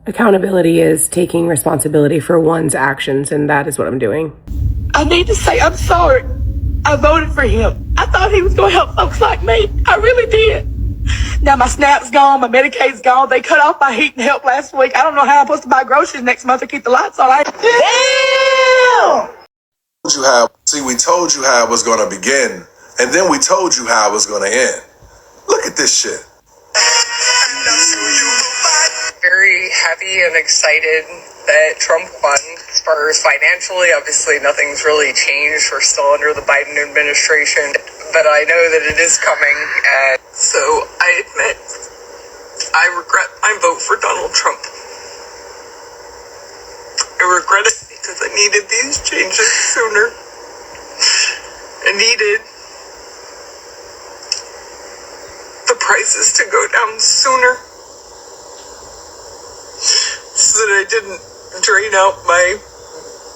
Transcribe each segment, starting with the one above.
Accountability is taking responsibility for one's actions, and that is what I'm doing. I need to say I'm sorry. I voted for him. I thought he was going to help folks like me. I really did. Now my SNAP's gone, my Medicaid's gone. They cut off my heat and help last week. I don't know how I'm supposed to buy groceries next month to keep the lights on. Damn! We told you how it was going to begin, and then we told you how it was going to end. Look at this shit. Very happy and excited that Trump won. As far as financially, obviously nothing's really changed. We're still under the Biden administration, but I know that it is coming. And so I admit, I regret my vote for Donald Trump. I regret it because I needed these changes sooner. I needed the prices to go down sooner so that I didn't drain out my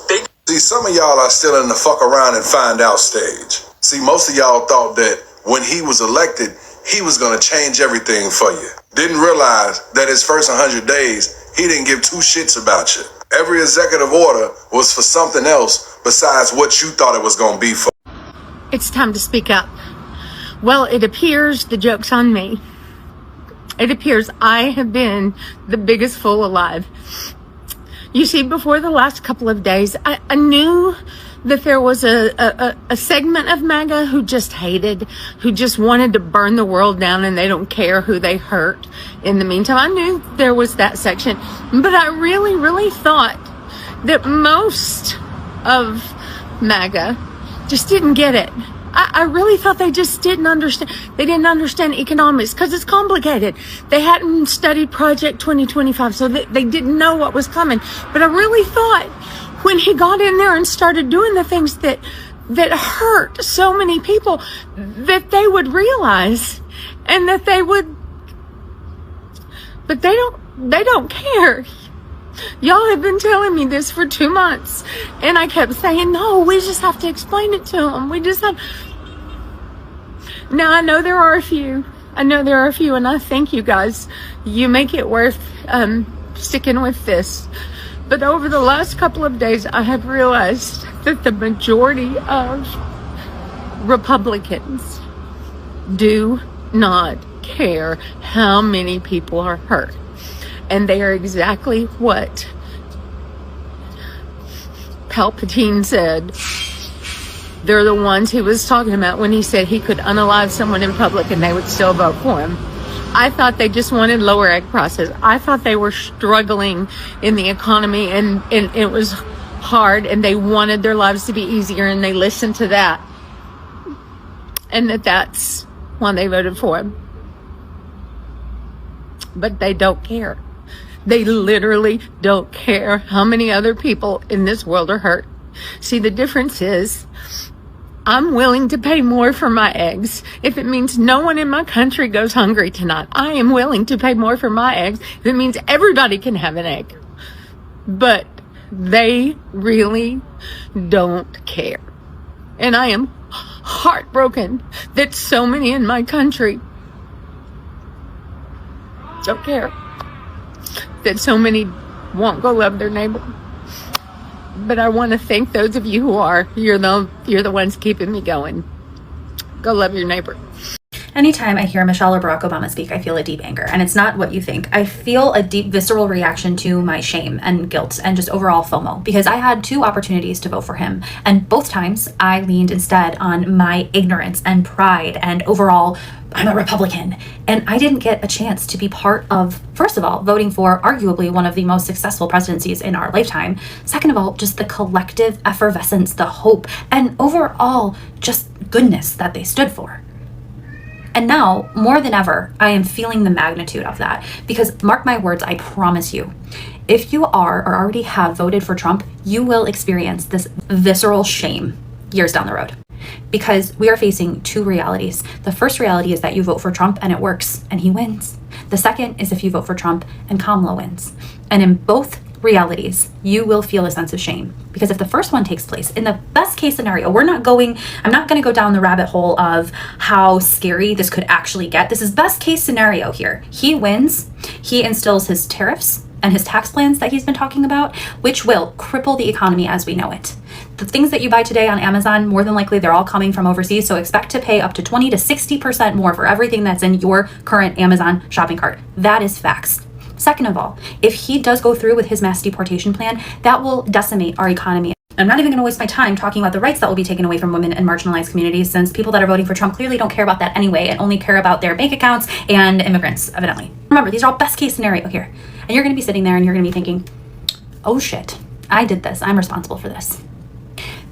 big... See, some of y'all are still in the fuck around and find out stage. See, most of y'all thought that when he was elected, he was going to change everything for you. Didn't realize that his first 100 days, he didn't give two shits about you. Every executive order was for something else besides what you thought it was going to be for. It's time to speak up. Well, it appears the joke's on me. It appears I have been the biggest fool alive. You see, before the last couple of days, I knew that there was a segment of Maga who just hated, who just wanted to burn the world down, and they don't care who they hurt. In the meantime, I knew there was that section, but I really, really thought that most of Maga just didn't get it. I really thought they just didn't understand. They didn't understand economics because it's complicated. They hadn't studied Project 2025, so they didn't know what was coming. But I really thought when he got in there and started doing the things that hurt so many people, that they would realize and that they would, but they don't care. Y'all have been telling me this for 2 months, and I kept saying, no, we just have to explain it to them. We just have... Now, I know there are a few, and I thank you guys. You make it worth sticking with this. But over the last couple of days, I have realized that the majority of Republicans do not care how many people are hurt. And they are exactly what Palpatine said. They're the ones he was talking about when he said he could unalive someone in public and they would still vote for him. I thought they just wanted lower egg prices. I thought they were struggling in the economy and it was hard and they wanted their lives to be easier, and they listened to that. And that's why they voted for him. But they don't care. They literally don't care how many other people in this world are hurt. See, the difference is I'm willing to pay more for my eggs if it means no one in my country goes hungry tonight. I am willing to pay more for my eggs if it means everybody can have an egg. But they really don't care. And I am heartbroken that so many in my country don't care. That so many won't go love their neighbor. But I want to thank those of you who are. You're the ones keeping me going. Go love your neighbor. Anytime I hear Michelle or Barack Obama speak, I feel a deep anger. And it's not what you think. I feel a deep visceral reaction to my shame and guilt and just overall FOMO, because I had 2 opportunities to vote for him. And both times I leaned instead on my ignorance and pride and overall, I'm a Republican. And I didn't get a chance to be part of, first of all, voting for arguably one of the most successful presidencies in our lifetime. Second of all, just the collective effervescence, the hope, and overall just goodness that they stood for. And now, more than ever, I am feeling the magnitude of that. Because mark my words, I promise you, if you are or already have voted for Trump, you will experience this visceral shame years down the road. Because we are facing 2 realities. The first reality is that you vote for Trump and it works and he wins. The second is if you vote for Trump and Kamala wins. And in both realities, you will feel a sense of shame. Because if the first one takes place, in the best case scenario, I'm not going to go down the rabbit hole of how scary this could actually get. This is best case scenario here. He wins, he instills his tariffs, and his tax plans that he's been talking about, which will cripple the economy as we know it. The things that you buy today on Amazon, more than likely, they're all coming from overseas. So expect to pay up to 20 to 60% more for everything that's in your current Amazon shopping cart. That is facts. Second of all, if he does go through with his mass deportation plan, that will decimate our economy. I'm not even going to waste my time talking about the rights that will be taken away from women and marginalized communities, since people that are voting for Trump clearly don't care about that anyway and only care about their bank accounts and immigrants, evidently. Remember, these are all best case scenario here. And you're going to be sitting there and you're going to be thinking, oh shit, I did this. I'm responsible for this.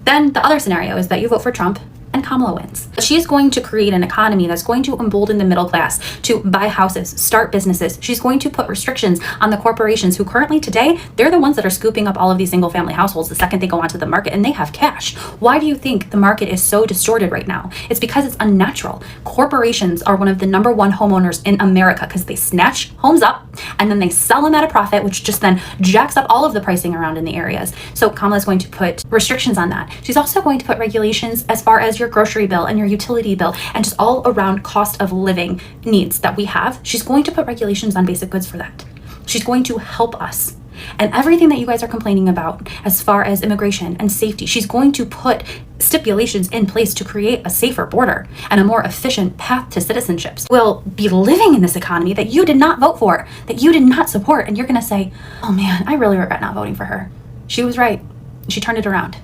Then the other scenario is that you vote for Trump and Kamala wins. She's going to create an economy that's going to embolden the middle class to buy houses, start businesses. She's going to put restrictions on the corporations who currently today, they're the ones that are scooping up all of these single family households the second they go onto the market, and they have cash. Why do you think the market is so distorted right now? It's because it's unnatural. Corporations are one of the number one homeowners in America because they snatch homes up and then they sell them at a profit, which just then jacks up all of the pricing around in the areas. So Kamala's going to put restrictions on that. She's also going to put regulations as far as your grocery bill and your utility bill and just all around cost of living needs that we have. She's going to put regulations on basic goods for that. She's going to help us. And everything that you guys are complaining about as far as immigration and safety, she's going to put stipulations in place to create a safer border and a more efficient path to citizenships. We'll be living in this economy that you did not vote for, that you did not support, and you're going to say, oh man, I really regret not voting for her. She was right. She turned it around.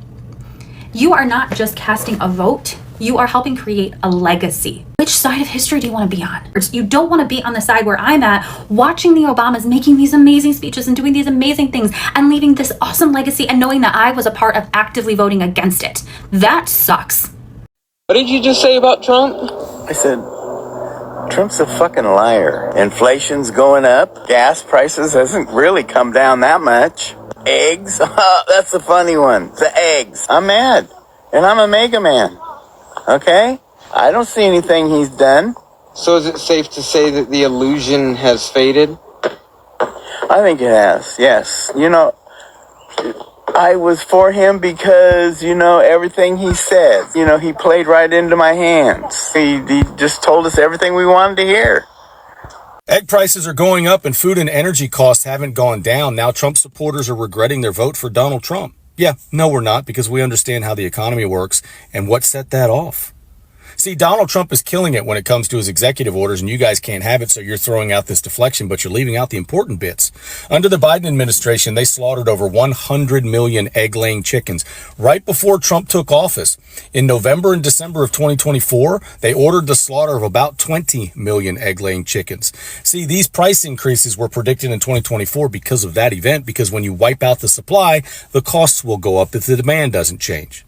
You are not just casting a vote, you are helping create a legacy. Which side of history do you want to be on? You don't want to be on the side where I'm at, watching the Obamas making these amazing speeches and doing these amazing things and leaving this awesome legacy and knowing that I was a part of actively voting against it. That sucks. What did you just say about Trump? I said, Trump's a fucking liar. Inflation's going up. Gas prices hasn't really come down that much. Eggs? That's the funny one. The eggs. I'm mad. And I'm a mega man. Okay? I don't see anything he's done. So is it safe to say that the illusion has faded? I think it has, yes. You know, I was for him because, you know, everything he said, you know, he played right into my hands. He just told us everything we wanted to hear. Egg prices are going up and food and energy costs haven't gone down. Now Trump supporters are regretting their vote for Donald Trump. Yeah, no, we're not, because we understand how the economy works and what set that off. See, Donald Trump is killing it when it comes to his executive orders, and you guys can't have it, so you're throwing out this deflection, but you're leaving out the important bits. Under the Biden administration, they slaughtered over 100 million egg-laying chickens. Right before Trump took office, in November and December of 2024, they ordered the slaughter of about 20 million egg-laying chickens. See, these price increases were predicted in 2024 because of that event, because when you wipe out the supply, the costs will go up if the demand doesn't change.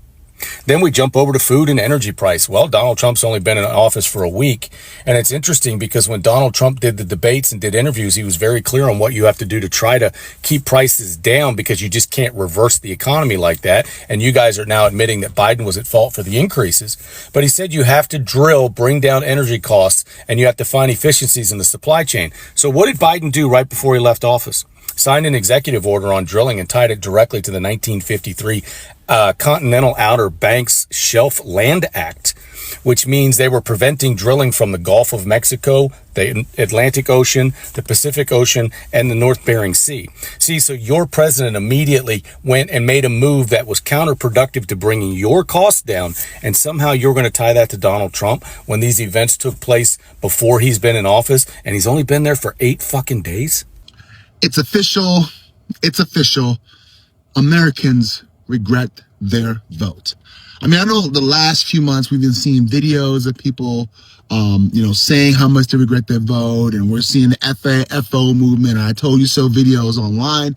Then we jump over to food and energy price. Well, Donald Trump's only been in office for a week. And it's interesting because when Donald Trump did the debates and did interviews, he was very clear on what you have to do to try to keep prices down, because you just can't reverse the economy like that. And you guys are now admitting that Biden was at fault for the increases. But he said you have to drill, bring down energy costs, and you have to find efficiencies in the supply chain. So what did Biden do right before he left office? Signed an executive order on drilling and tied it directly to the 1953 Continental Outer Banks Shelf Land Act, which means they were preventing drilling from the Gulf of Mexico, the Atlantic Ocean, the Pacific Ocean, and the North Bering Sea. See, so your president immediately went and made a move that was counterproductive to bringing your costs down, and somehow you're going to tie that to Donald Trump when these events took place before he's been in office, and he's only been there for 8 fucking days? It's official. It's official. Americans regret their vote. I mean, I know the last few months we've been seeing videos of people, saying how much they regret their vote, and we're seeing the FO movement. I told you so videos online,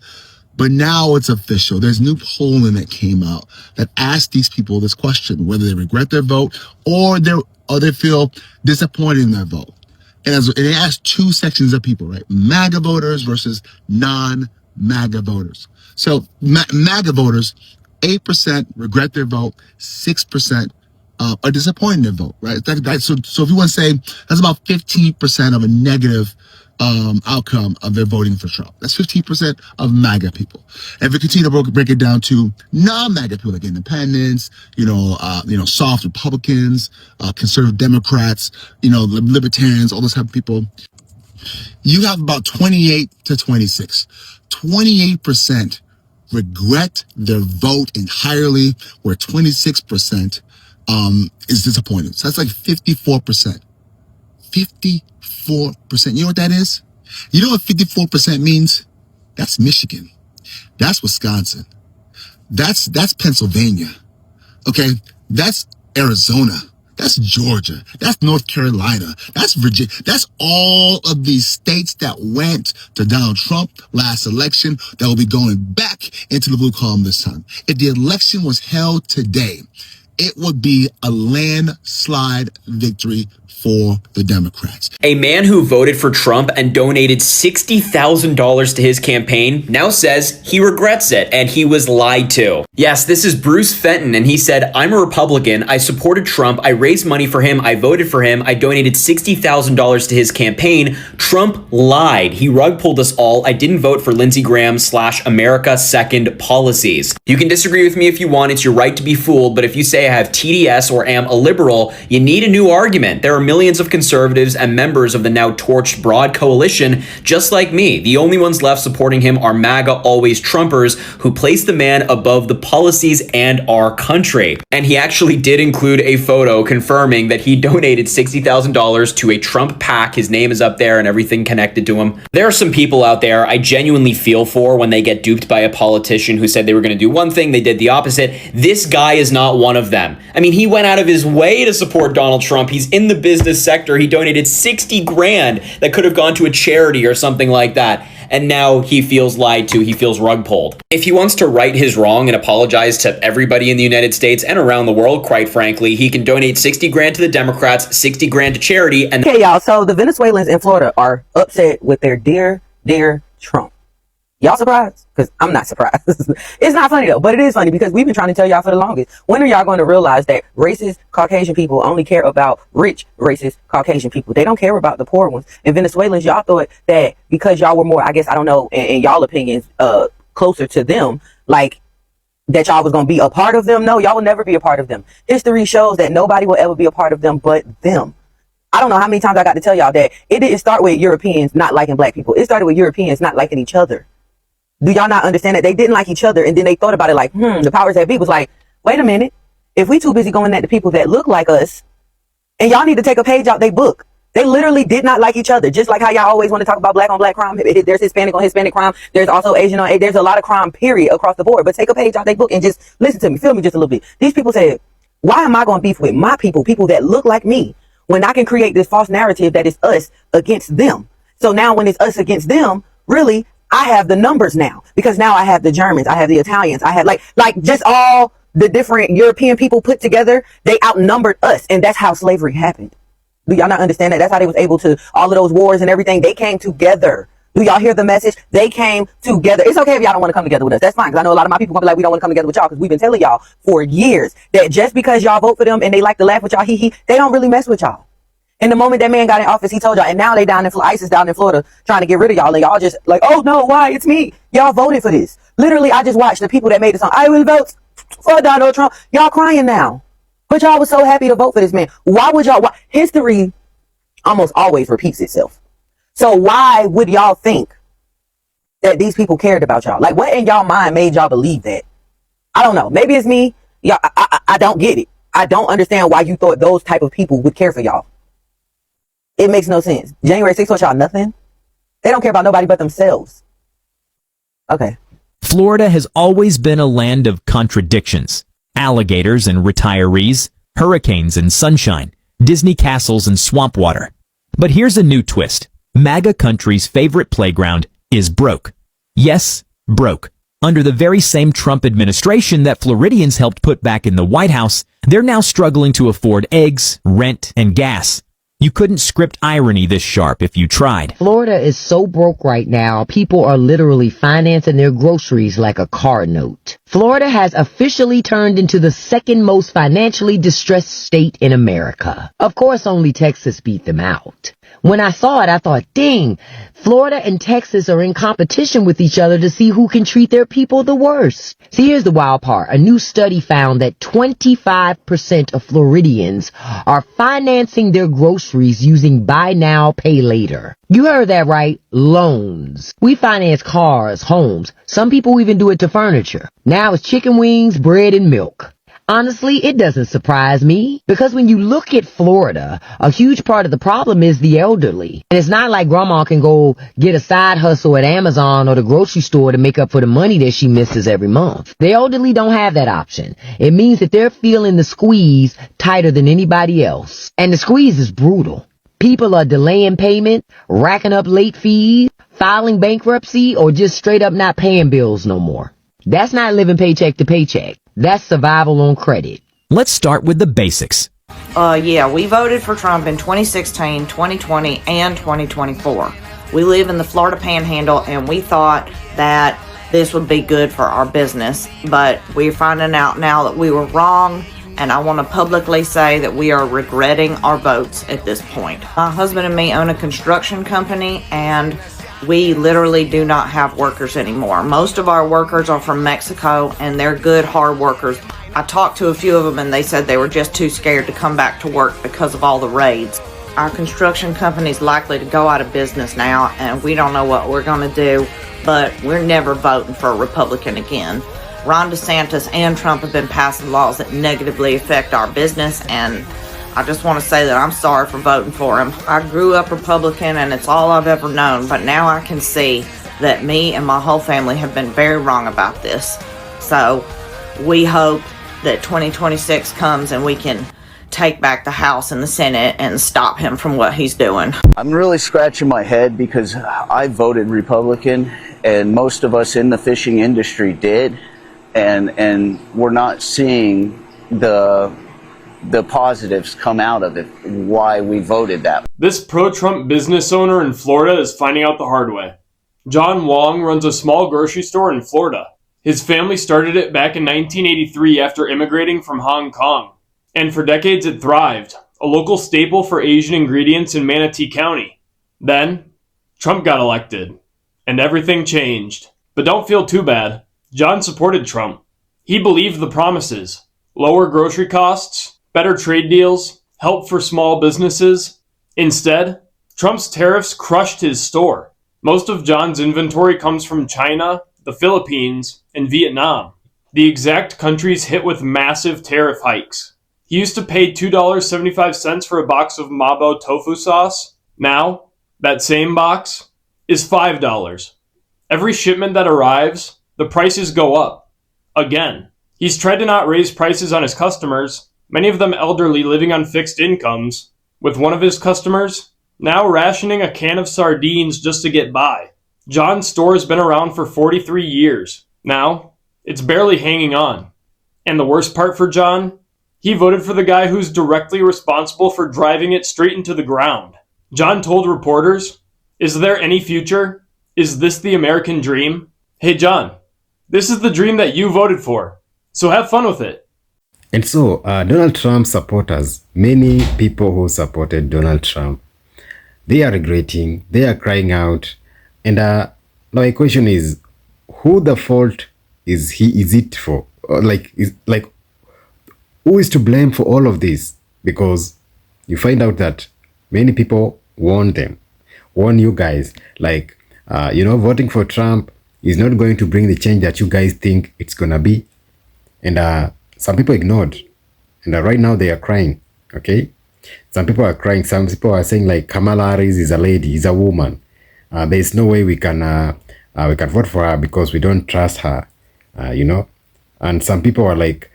but now it's official. There's new polling that came out that asked these people this question, whether they regret their vote or they feel disappointed in their vote. And it asked 2 sections of people, right? MAGA voters versus non-MAGA voters. So MAGA voters, 8% regret their vote, 6% are disappointed in their vote, right? So if you want to say that's about 15% of a negative outcome of their voting for Trump. That's 15% of MAGA people. And if we continue to break it down to non-MAGA people, like independents, soft Republicans, conservative Democrats, libertarians, all those type of people, you have about 28 to 26. 28% regret their vote entirely, where 26% is disappointed. So that's like 54%. 54%. You know what that is? You know what 54% means? That's Michigan. That's Wisconsin. That's Pennsylvania. Okay? That's Arizona. That's Georgia. That's North Carolina. That's Virginia. That's all of these states that went to Donald Trump last election that will be going back into the blue column this time. If the election was held today, it would be a landslide victory for the Democrats. A man who voted for Trump and donated $60,000 to his campaign now says he regrets it and he was lied to. Yes, this is Bruce Fenton, and he said, "I'm a Republican. I supported Trump. I raised money for him. I voted for him. I donated $60,000 to his campaign. Trump lied. He rug pulled us all. I didn't vote for Lindsey Graham / America Second policies." You can disagree with me if you want. It's your right to be fooled. But if you say I have TDS or am a liberal, you need a new argument. There are millions of conservatives and members of the now torched Broad Coalition just like me. The only ones left supporting him are Maga always Trumpers who place the man above the policies and our country. And he actually did include a photo confirming that he donated $60,000 to a Trump PAC. His name is up there and everything connected to him. There are some people out there I genuinely feel for when they get duped by a politician who said they were going to do one thing, they did the opposite. This guy is not one of them. I mean, he went out of his way to support Donald Trump. He's in the business sector. He donated 60 grand that could have gone to a charity or something like that. And now he feels lied to. He feels rug pulled. If he wants to right his wrong and apologize to everybody in the United States and around the world, quite frankly, he can donate 60 grand to the Democrats, 60 grand to charity. And okay, y'all. So the Venezuelans in Florida are upset with their dear Trump. Y'all surprised? Because I'm not surprised. It's not funny though, but it is funny because we've been trying to tell y'all for the longest. When are y'all going to realize that racist Caucasian people only care about rich, racist Caucasian people? They don't care about the poor ones. And Venezuelans, y'all thought that because y'all were more, I guess, I don't know, in y'all opinions, closer to them, like that y'all was going to be a part of them. No, y'all will never be a part of them. History shows that nobody will ever be a part of them but them. I don't know how many times I got to tell y'all that it didn't start with Europeans not liking black people. It started with Europeans not liking each other. Do y'all not understand that they didn't like each other? And then they thought about it like, the powers that be was like, wait a minute. If we too busy going at the people that look like us, and y'all need to take a page out their book. They literally did not like each other. Just like how y'all always want to talk about black on black crime. There's Hispanic on Hispanic crime. There's also Asian on, there's a lot of crime, period, across the board. But take a page out their book and just listen to me. Feel me just a little bit. These people said, why am I going to beef with my people that look like me, when I can create this false narrative that it's us against them? So now when it's us against them, really, I have the numbers now, because now I have the Germans, I have the Italians, I have like just all the different European people put together. They outnumbered us, and that's how slavery happened. Do y'all not understand that? That's how they was able to, all of those wars and everything, they came together. Do y'all hear the message? They came together. It's okay if y'all don't want to come together with us. That's fine, because I know a lot of my people gonna be like, we don't want to come together with y'all, because we've been telling y'all for years that just because y'all vote for them and they like to laugh with y'all, they don't really mess with y'all. And the moment that man got in office, he told y'all, and now they down in ISIS down in Florida trying to get rid of y'all. And y'all just like, oh no, why? It's me. Y'all voted for this. Literally, I just watched the people that made the song, I will vote for Donald Trump. Y'all crying now. But y'all was so happy to vote for this man. Why would y'all? History almost always repeats itself. So why would y'all think that these people cared about y'all? Like, what in y'all mind made y'all believe that? I don't know. Maybe it's me. Y'all, I don't get it. I don't understand why you thought those type of people would care for y'all. It makes no sense. January 6th taught y'all nothing. They don't care about nobody but themselves. Okay. Florida has always been a land of contradictions. Alligators and retirees, hurricanes and sunshine, Disney castles and swamp water. But here's a new twist. MAGA country's favorite playground is broke. Yes, broke. Under the very same Trump administration that Floridians helped put back in the White House, they're now struggling to afford eggs, rent, and gas. You couldn't script irony this sharp if you tried. Florida is so broke right now, people are literally financing their groceries like a car note. Florida has officially turned into the second most financially distressed state in America. Of course, only Texas beat them out. When I saw it, I thought, dang, Florida and Texas are in competition with each other to see who can treat their people the worst. See, here's the wild part. A new study found that 25% of Floridians are financing their groceries groceries using buy now, pay later. You heard that right. Loans. We finance cars, homes. Some people even do it to furniture. Now it's chicken wings, bread, and milk. Honestly, it doesn't surprise me, because when you look at Florida, a huge part of the problem is the elderly. And it's not like grandma can go get a side hustle at Amazon or the grocery store to make up for the money that she misses every month. The elderly don't have that option. It means that they're feeling the squeeze tighter than anybody else. And the squeeze is brutal. People are delaying payment, racking up late fees, filing bankruptcy, or just straight up not paying bills no more. That's not living paycheck to paycheck. That's survival on credit. Let's start with the basics. Yeah, we voted for Trump in 2016, 2020, and 2024. We live in the Florida Panhandle, and we thought that this would be good for our business. But we're finding out now that we were wrong, and I want to publicly say that we are regretting our votes at this point. My husband and me own a construction company, and we literally do not have workers anymore. Most of our workers are from Mexico, and they're good, hard workers. I talked to a few of them, and they said they were just too scared to come back to work because of all the raids. Our construction company's likely to go out of business now, and we don't know what we're going to do, but we're never voting for a Republican again. Ron DeSantis and Trump have been passing laws that negatively affect our business, and I just want to say that I'm sorry for voting for him. I grew up Republican, and it's all I've ever known, but now I can see that me and my whole family have been very wrong about this. So we hope that 2026 comes and we can take back the House and the Senate and stop him from what he's doing. I'm really scratching my head because I voted Republican, and most of us in the fishing industry did, and we're not seeing the positives come out of it, why we voted that. This pro-Trump business owner in Florida is finding out the hard way. John Wong runs a small grocery store in Florida. His family started it back in 1983 after immigrating from Hong Kong. And for decades it thrived, a local staple for Asian ingredients in Manatee County. Then, Trump got elected, and everything changed. But don't feel too bad. John supported Trump. He believed the promises. Lower grocery costs, better trade deals, help for small businesses. Instead, Trump's tariffs crushed his store. Most of John's inventory comes from China, the Philippines, and Vietnam, the exact countries hit with massive tariff hikes. He used to pay $2.75 for a box of Mabo tofu sauce. Now, that same box is $5. Every shipment that arrives, the prices go up. Again. He's tried to not raise prices on his customers, many of them elderly living on fixed incomes, with one of his customers now rationing a can of sardines just to get by. John's store has been around for 43 years. Now, it's barely hanging on. And the worst part for John? He voted for the guy who's directly responsible for driving it straight into the ground. John told reporters, "Is there any future? Is this the American dream? Hey John, this is the dream that you voted for. So have fun with it." And so, Donald Trump supporters, many people who supported Donald Trump, they are regretting, they are crying out. And now my question is, who the fault is it for? Who is to blame for all of this? Because you find out that many people warn you guys, voting for Trump is not going to bring the change that you guys think it's gonna be. And some people ignored. And right now they are crying, okay? Some people are crying. Some people are saying like Kamala Harris is a lady, is a woman. There is no way we can vote for her because we don't trust her, And some people are like,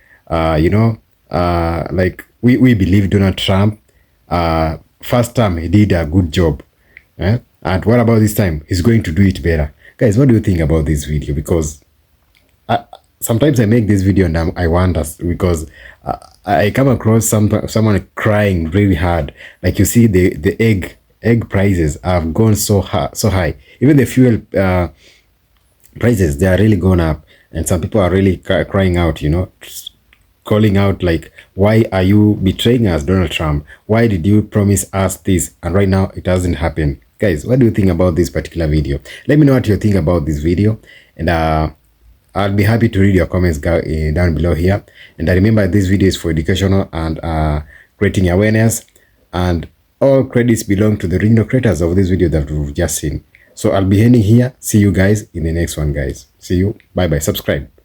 we believe Donald Trump. First time he did a good job. And what about this time? He's going to do it better. Guys, what do you think about this video? Because sometimes I make this video and I wonder, because I come across someone crying really hard. Like you see the egg prices have gone so high. Even the fuel prices, they are really gone up. And some people are really crying out, calling out like, why are you betraying us, Donald Trump? Why did you promise us this? And right now it hasn't happened. Guys, what do you think about this particular video? Let me know what you think about this video. And I'll be happy to read your comments down below here. And remember, this video is for educational and creating awareness. And all credits belong to the original creators of this video that we've just seen. So I'll be ending here. See you guys in the next one, guys. See you. Bye bye. Subscribe.